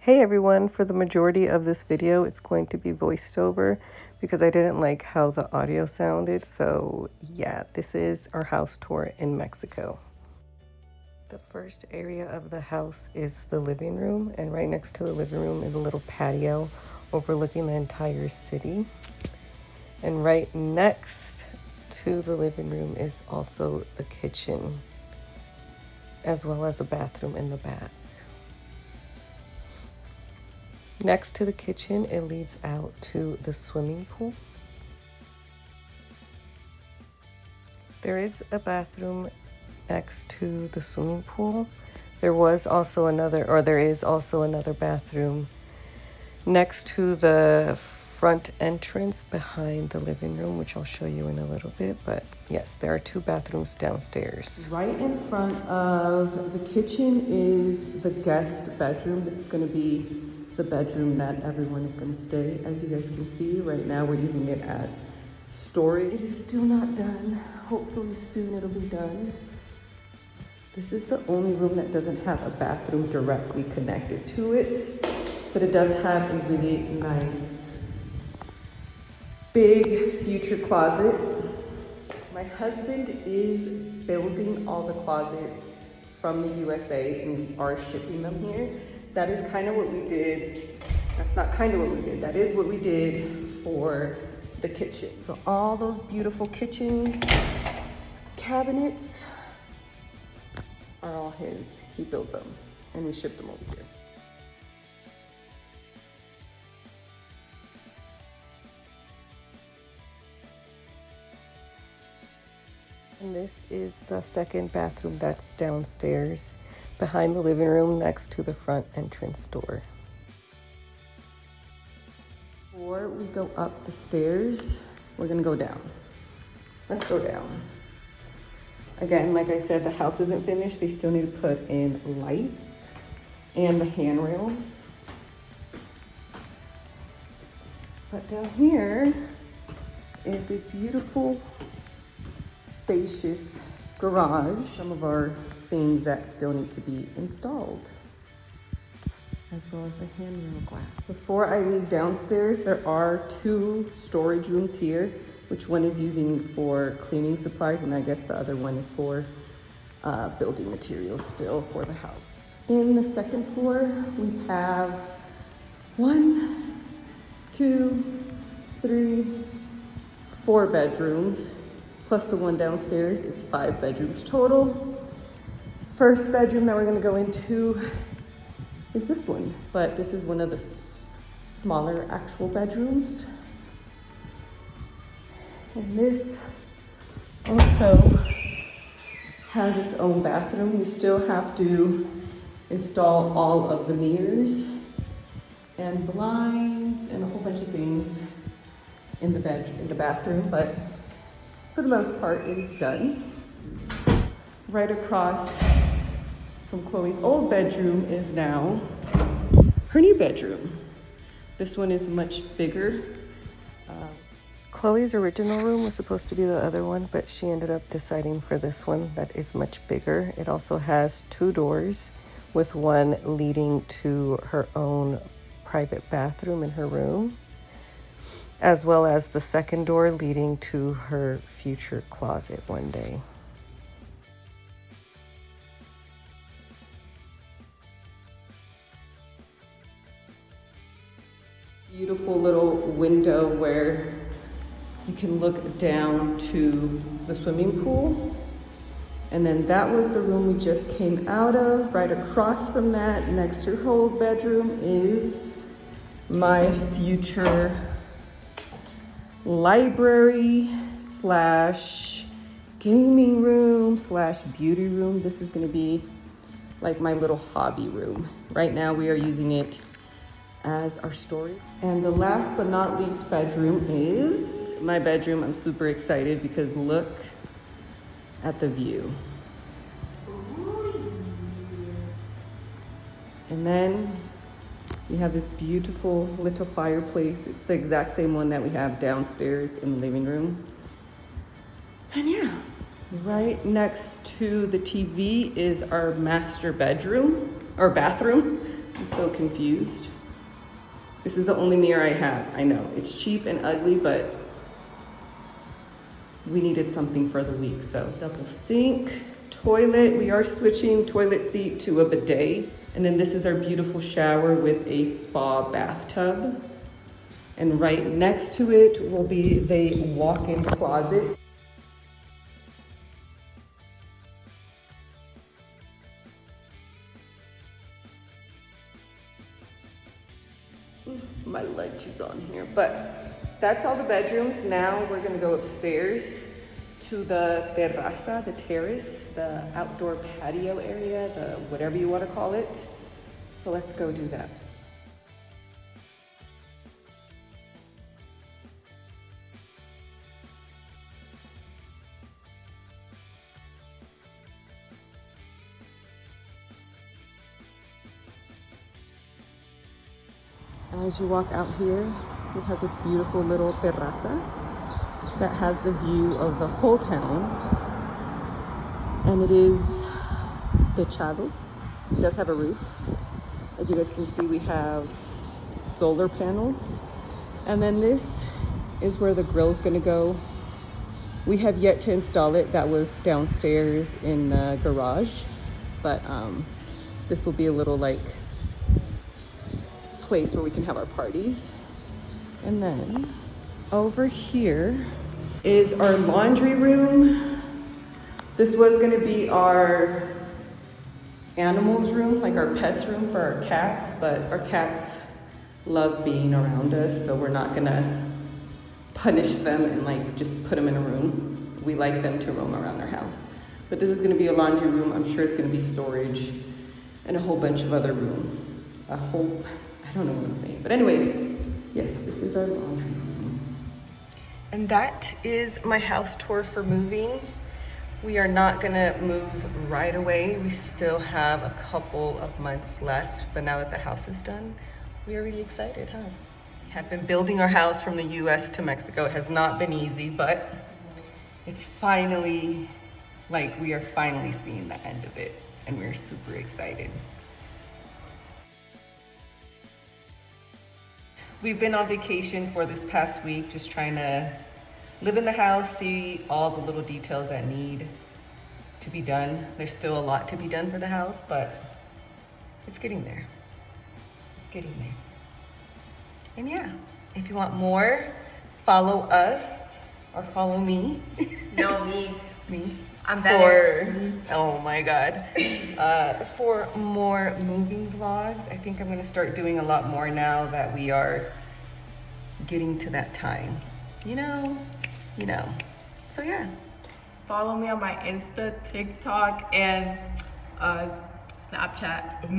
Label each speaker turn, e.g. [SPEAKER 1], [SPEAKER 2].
[SPEAKER 1] Hey everyone, for the majority of this video, it's going to be voiced over because I didn't like how the audio sounded. So yeah, this is our house tour in Mexico. The first area of the house is the living room, and right next to the living room is a little patio overlooking the entire city. And right next to the living room is also the kitchen, as well as a bathroom in the back. Next to the kitchen, it leads out to the swimming pool. There is a bathroom next to the swimming pool. There is also another bathroom next to the front entrance behind the living room, which I'll show you in a little bit. But yes, there are two bathrooms downstairs. Right in front of the kitchen is the guest bedroom. This is going to be the bedroom that everyone is going to stay. As you guys can see, right now we're using it as storage. It is still not done. Hopefully soon it'll be done. This is the only room that doesn't have a bathroom directly connected to it, but it does have a really nice big future closet. My husband is building all the closets from the USA, and we are shipping them here. That is kind of what we did. That's not kind of what we did. That is what we did for the kitchen. So all those beautiful kitchen cabinets are all his. He built them and we shipped them over here. And this is the second bathroom that's downstairs behind the living room next to the front entrance door. Before we go up the stairs, we're gonna go down. Let's go down. Again, like I said, the house isn't finished. They still need to put in lights and the handrails. But down here is a beautiful, spacious garage. Some of our things that still need to be installed, as well as the handrail glass. Before I leave downstairs, there are two storage rooms here, which one is using for cleaning supplies, and I guess the other one is for building materials still for the house. In the second floor, we have 1, 2, 3, 4 bedrooms, plus the one downstairs. It's 5 bedrooms total. First bedroom that we're gonna go into is this one, but this is one of the smaller actual bedrooms. And this also has its own bathroom. We still have to install all of the mirrors and blinds and a whole bunch of things in the bathroom, but for the most part, it is done. Right across from Chloe's old bedroom is now her new bedroom. This one is much bigger. Chloe's original room was supposed to be the other one, but she ended up deciding for this one that is much bigger. It also has 2 doors, with one leading to her own private bathroom in her room, as well as the second door leading to her future closet one day. Beautiful little window where you can look down to the swimming pool. And then that was the room we just came out of. Right across from that, next to her old bedroom, is my future library slash gaming room slash beauty room. This is gonna be like my little hobby room. Right now we are using it as our storage. And the last but not least bedroom is my bedroom. I'm super excited because look at the view. And then we have this beautiful little fireplace. It's the exact same one that we have downstairs in the living room. And yeah, right next to the TV is our master bedroom, or bathroom. I'm so confused. This is the only mirror I have. I know, it's cheap and ugly, but we needed something for the week. So double sink, toilet. We are switching toilet seat to a bidet. And then this is our beautiful shower with a spa bathtub. And right next to it will be the walk-in closet. My lunch is on here, but that's all the bedrooms. Now we're gonna go upstairs to the terraza, the terrace, the outdoor patio area, the whatever you want to call it. So let's go do that. As you walk out here, we have this beautiful little terraza that has the view of the whole town. And it is techado. It does have a roof. As you guys can see, we have solar panels. And then this is where the grill's gonna go. We have yet to install it. That was downstairs in the garage. But this will be a little like place where we can have our parties. And then over here is our laundry room. This was gonna be our animals room, like our pets room for our cats, but our cats love being around us, so we're not gonna punish them and like just put them in a room. We like them to roam around our house. But this is gonna be a laundry room. I'm sure it's gonna be storage and a whole bunch of other room. I don't know what I'm saying. But anyways, yes, this is our laundry room. And that is my house tour for moving. We are not gonna move right away. We still have a couple of months left, but now that the house is done, we are really excited, huh? We have been building our house from the US to Mexico. It has not been easy, but it's finally, like we are finally seeing the end of it, and we're super excited. We've been on vacation for this past week, just trying to live in the house, see all the little details that need to be done. There's still a lot to be done for the house, but it's getting there. It's getting there. And yeah, if you want more, follow us or follow me.
[SPEAKER 2] No, me.
[SPEAKER 1] Me.
[SPEAKER 2] I'm better.
[SPEAKER 1] Oh my God. For more moving vlogs, I think I'm gonna start doing a lot more now that we are getting to that time. You know. So yeah.
[SPEAKER 2] Follow me on my Insta, TikTok, and Snapchat.